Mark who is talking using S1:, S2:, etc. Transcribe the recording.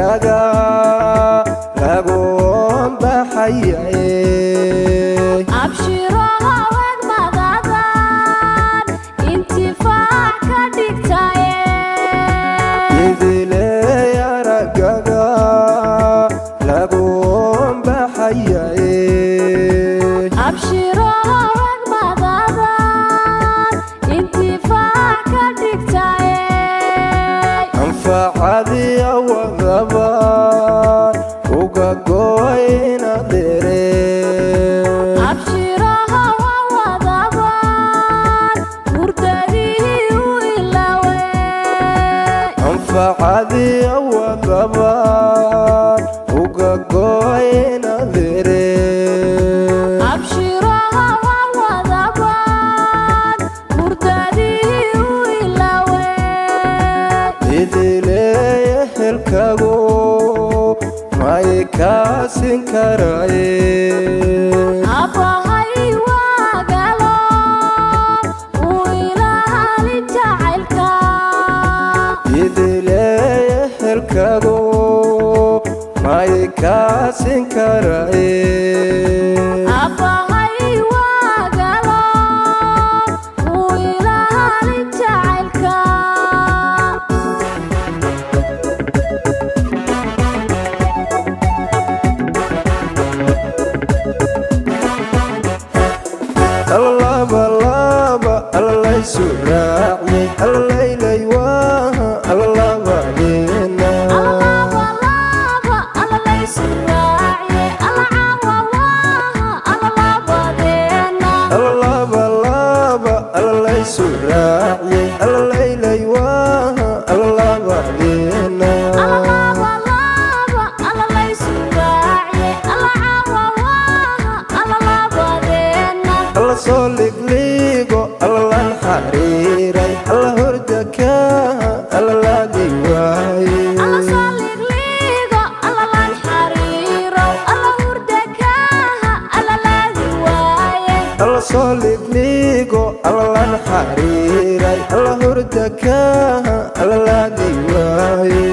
S1: ragaga lagoon baxayay
S2: abshiraha wad madadan intifaac ka dhigtay
S1: idile ragaga lagoon baxayay
S2: abshiraha wad madadan intifaac ka dhigtay
S1: anfacadi awadaba uga goyna dere
S2: abshiraha wadaban hurdadii u ilaway
S1: anfacadi awadaba uga goyna dere
S2: abshiraha wadaban hurdadii u ilaway
S1: idile helkago may kaasin karaye
S2: abahay waagalo u ilaali jacaylka
S1: idile helkago may kaasin karaye
S2: abahay waagalo u ilaali jacaylka
S1: laba laba allaysu raaciyay allaylay waaha allaba dina
S2: laba laba alalaysu raaciyay alcaawa waaha alalabadeena
S1: laba laba allaysu raaciyay allaylay waaha allaba dina
S2: laba laba alalaysu raaciyay alcaawa waaha alalabadeena
S1: alla soo ligligo allan xariiray alla hordaka alla laagi waaye
S2: alla soo ligligo allalan xariiro alla hurdakaha alla laagi waaye
S1: alla soo ligligo allan xariiray alla hordaka alla laagi waaye